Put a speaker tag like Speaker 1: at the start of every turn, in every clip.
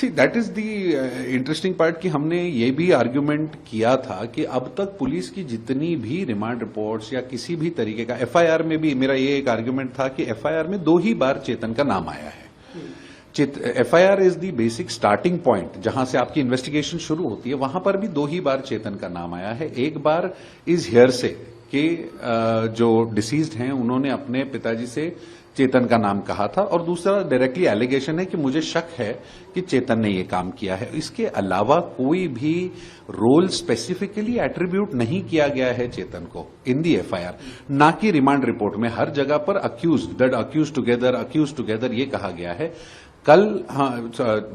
Speaker 1: See that is the interesting part कि हमने ये भी आर्ग्यूमेंट किया था कि अब तक पुलिस की जितनी भी रिमांड रिपोर्ट्स या किसी भी तरीके का एफआईआर में भी मेरा ये एक आर्ग्यूमेंट था कि एफआईआर में 2 ही बार चेतन का नाम आया है। FIR is the basic starting point, जहां से आपकी इन्वेस्टिगेशन शुरू होती है, वहां पर भी 2 ही बार चेतन का नाम आया है। एक बार इज हियर से कि जो डिसीज्ड हैं उन्होंने अपने पिताजी से चेतन का नाम कहा था, और दूसरा डायरेक्टली एलिगेशन है कि मुझे शक है कि चेतन ने ये काम किया है। इसके अलावा कोई भी रोल स्पेसिफिकली एट्रीब्यूट नहीं किया गया है चेतन को इन दी एफआईआर, ना कि रिमांड रिपोर्ट में। हर जगह पर अक्यूज टुगेदर ये कहा गया है। कल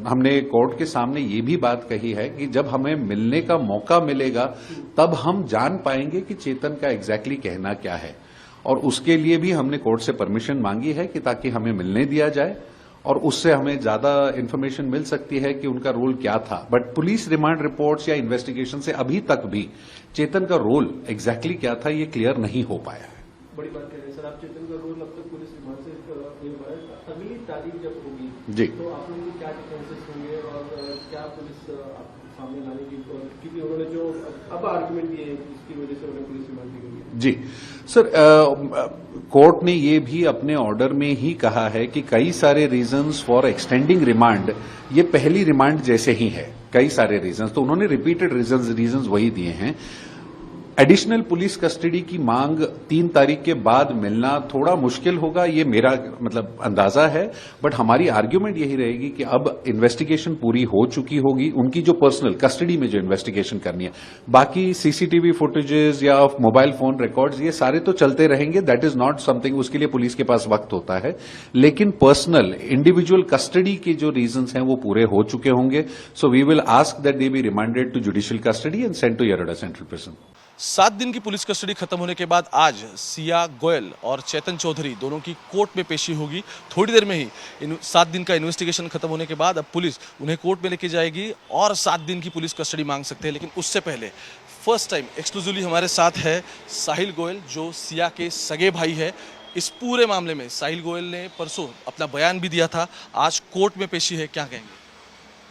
Speaker 1: हमने कोर्ट के सामने ये भी बात कही है कि जब हमें मिलने का मौका मिलेगा तब हम जान पाएंगे कि चेतन का एग्जैक्टली कहना क्या है, और उसके लिए भी हमने कोर्ट से परमिशन मांगी है कि ताकि हमें मिलने दिया जाए और उससे हमें ज्यादा इंफॉर्मेशन मिल सकती है कि उनका रोल क्या था। बट पुलिस रिमांड रिपोर्ट्स या इन्वेस्टिगेशन से अभी तक भी चेतन का रोल एग्जैक्टली क्या था ये क्लियर नहीं हो पाया है।
Speaker 2: बड़ी बात कह रहे हैं सर आप, चेतन का रोल अब तक पुलिस रिमांड से नहीं हुआ है। अगली तारीख जब होगी
Speaker 1: जी,
Speaker 2: तो आप लोगों के क्या डिफरेंसेस होंगे और क्या पुलिस सामने लाने की, क्योंकि उन्होंने जो अब आर्गुमेंट दिए हैं इसकी वजह से उन्हें पुलिस रिमांड दी गई है।
Speaker 1: जी सर, कोर्ट ने ये भी अपने ऑर्डर में ही कहा है कि कई सारे रीजंस फॉर एक्सटेंडिंग रिमांड ये पहली रिमांड जैसे ही है, कई सारे रीजंस, तो उन्होंने रिपीटेड रीजंस वही दिए हैं। एडिशनल पुलिस कस्टडी की मांग 3 तारीख के बाद मिलना थोड़ा मुश्किल होगा, ये मेरा मतलब अंदाजा है। बट हमारी आर्ग्यूमेंट यही रहेगी कि अब इन्वेस्टिगेशन पूरी हो चुकी होगी, उनकी जो पर्सनल कस्टडी में जो इन्वेस्टिगेशन करनी है, बाकी सीसीटीवी फुटेजेस या मोबाइल फोन रिकॉर्ड्स ये सारे तो चलते रहेंगे। दैट इज नॉट समथिंग, उसके लिए पुलिस के पास वक्त होता है, लेकिन पर्सनल इंडिविजुअल कस्टडी के जो रीजंस हैं वो पूरे हो चुके होंगे। So we will ask that they be remanded to judicial custody and sent to Yerwada central prison.
Speaker 3: 7 दिन की पुलिस कस्टडी खत्म होने के बाद आज सिया गोयल और चेतन चौधरी दोनों की कोर्ट में पेशी होगी। थोड़ी देर में ही 7 दिन का इन्वेस्टिगेशन खत्म होने के बाद अब पुलिस उन्हें कोर्ट में लेके जाएगी और 7 दिन की पुलिस कस्टडी मांग सकते हैं। लेकिन उससे पहले फर्स्ट टाइम एक्सक्लूसिवली हमारे साथ है साहिल गोयल, जो सिया के सगे भाई है। इस पूरे मामले में साहिल गोयल ने परसों अपना बयान भी दिया था, आज कोर्ट में पेशी है, क्या कहेंगे?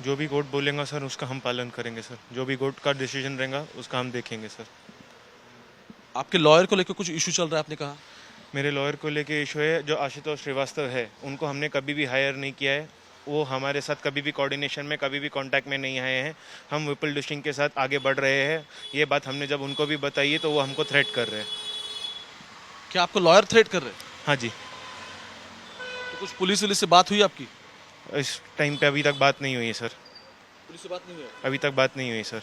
Speaker 4: जो भी कोर्ट बोलेगा सर उसका हम पालन करेंगे सर, जो भी कोर्ट का डिसीजन रहेगा उसका हम देखेंगे सर।
Speaker 3: आपके लॉयर को लेकर कुछ इशू चल रहा है, आपने कहा?
Speaker 4: मेरे लॉयर को लेके इशू है, जो आशुतोष श्रीवास्तव है उनको हमने कभी भी हायर नहीं किया है, वो हमारे साथ कभी भी कोऑर्डिनेशन में कभी भी कांटेक्ट में नहीं आए हैं। हम विपुल डिशिंग के साथ आगे बढ़ रहे हैं, ये बात हमने जब उनको भी बताई है तो वो हमको थ्रेट कर रहे हैं।
Speaker 3: क्या आपको लॉयर थ्रेट कर रहे हैं?
Speaker 4: हाँ जी।
Speaker 3: तो कुछ पुलिस से बात हुई आपकी?
Speaker 4: इस टाइम पे अभी तक बात नहीं हुई है सर।
Speaker 3: पुलिस से बात नहीं हुई?
Speaker 4: अभी तक बात नहीं हुई सर।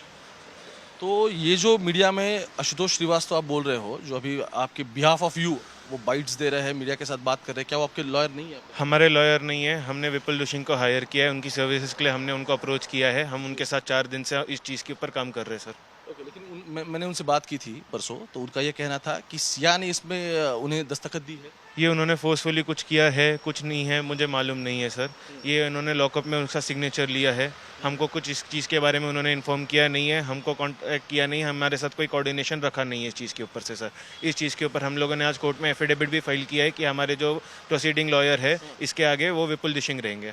Speaker 3: तो ये जो मीडिया में आशुतोष श्रीवास्तव आप बोल रहे हो, जो अभी आपके बिहाफ ऑफ यू वो बाइट्स दे रहे हैं, मीडिया के साथ बात कर रहे हैं, क्या वो आपके लॉयर नहीं है?
Speaker 4: हमारे लॉयर नहीं है, हमने विपुल डिशिंग को हायर किया है, उनकी सर्विसेज के लिए हमने उनको अप्रोच किया है। हम उनके साथ 4 दिन से इस चीज़ के ऊपर काम कर रहे हैं सर।
Speaker 3: ओके, लेकिन मैंने उनसे बात की थी परसों, तो उनका ये कहना था कि सिया ने इसमें उन्हें दस्तखत दी है।
Speaker 4: ये उन्होंने फोर्सफुली कुछ किया है, कुछ नहीं है, मुझे मालूम नहीं है सर। ये उन्होंने लॉकअप में उनका सिग्नेचर लिया है, हमको कुछ इस चीज़ के बारे में उन्होंने इन्फॉर्म किया नहीं है, हमको कॉन्टैक्ट किया नहीं, हमारे साथ कोई कोऑर्डिनेशन रखा नहीं है इस चीज़ के ऊपर से सर। इस चीज़ के ऊपर हम लोगों ने आज कोर्ट में एफिडेविट भी फाइल किया है कि हमारे जो प्रोसीडिंग लॉयर है इसके आगे वो विपुल डिशिंग रहेंगे।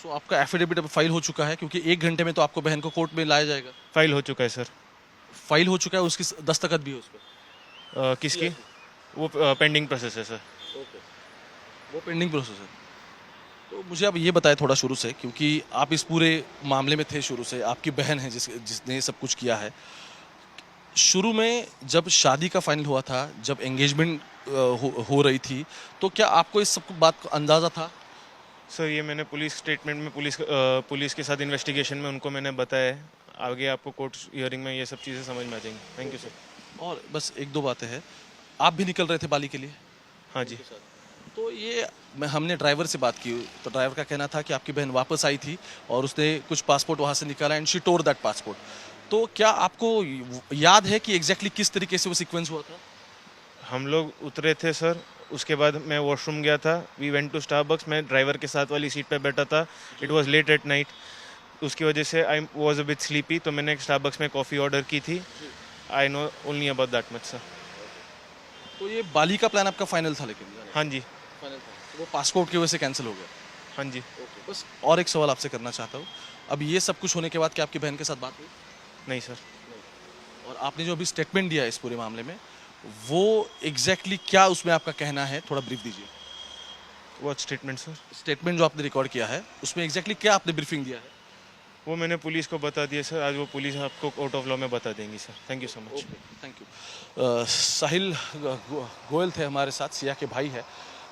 Speaker 3: सो आपका एफिडेविट अब फाइल हो चुका है, क्योंकि 1 घंटे में तो आपको बहन को कोर्ट में लाया जाएगा।
Speaker 4: फाइल हो चुका है सर।
Speaker 3: फाइल हो चुका है, उसकी दस्तखत भी है उस पर?
Speaker 4: किसकी? वो पेंडिंग प्रोसेस है सर।
Speaker 3: ओके, वो पेंडिंग प्रोसेस है। तो मुझे आप ये बताएं थोड़ा शुरू से, क्योंकि आप इस पूरे मामले में थे शुरू से, आपकी बहन है जिसने सब कुछ किया है। शुरू में जब शादी का फाइनल हुआ था, जब एंगेजमेंट हो रही थी, तो क्या आपको इस सब बात का अंदाज़ा था?
Speaker 4: सर ये मैंने पुलिस स्टेटमेंट में पुलिस के साथ इन्वेस्टिगेशन में उनको मैंने बताया है। आगे आपको कोर्ट हियरिंग में ये सब चीज़ें समझ में आ जाएंगी। Thank you sir.
Speaker 3: और बस 1-2 बातें हैं, आप भी निकल रहे थे बाली के लिए?
Speaker 4: हाँ जी।
Speaker 3: तो ये हमने ड्राइवर से बात की, तो ड्राइवर का कहना था कि आपकी बहन वापस आई थी और उसने कुछ पासपोर्ट वहाँ से निकाला and she tore that passport. तो क्या आपको याद है कि एग्जैक्टली किस तरीके से वो सीक्वेंस हुआ था?
Speaker 4: हम लोग उतरे थे सर, उसके बाद मैं वॉशरूम गया था, वी वेंट टू स्टारबक्स, मैं ड्राइवर के साथ वाली सीट पे बैठा था, it was late at night, उसकी वजह से I was a bit sleepy, तो मैंने स्टारबक्स में कॉफ़ी ऑर्डर की थी। I know only about that much sir.
Speaker 3: तो ये बाली का प्लान आपका फाइनल था? लेकिन
Speaker 4: हाँ जी
Speaker 3: फाइनल था, तो वो पासपोर्ट की वजह से कैंसिल हो गया?
Speaker 4: हाँ जी।
Speaker 3: बस और एक सवाल आपसे करना चाहता हूँ, अब ये सब कुछ होने के बाद क्या आपकी बहन के साथ बात हुई?
Speaker 4: नहीं सर।
Speaker 3: और आपने जो अभी स्टेटमेंट दिया है इस पूरे मामले में, वो एग्जैक्टली क्या उसमें आपका कहना है, थोड़ा ब्रीफ दीजिए।
Speaker 4: वो स्टेटमेंट सर,
Speaker 3: स्टेटमेंट जो आपने रिकॉर्ड किया है उसमें एग्जैक्टली क्या आपने ब्रीफिंग दिया है?
Speaker 4: वो मैंने पुलिस को बता दिया सर, आज वो पुलिस आपको कोर्ट ऑफ लॉ में बता देंगी sir. Thank you so much.
Speaker 3: Thank you. Sahil Goyal थे हमारे साथ, सिया के भाई है।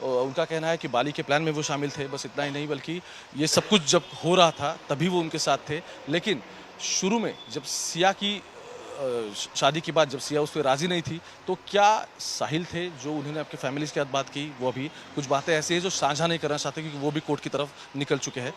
Speaker 3: उनका कहना है कि बाली के प्लान में वो शामिल थे, बस इतना ही नहीं बल्कि ये सब कुछ जब हो रहा था तभी वो उनके साथ थे। लेकिन शुरू में जब सिया की शादी के बाद जब सिया उस पर राज़ी नहीं थी, तो क्या साहिल थे जो उन्होंने आपके फैमिलीज़ के साथ बात की, वो अभी कुछ बातें ऐसी हैं जो साझा नहीं करना चाहते क्योंकि वो भी कोर्ट की तरफ निकल चुके हैं।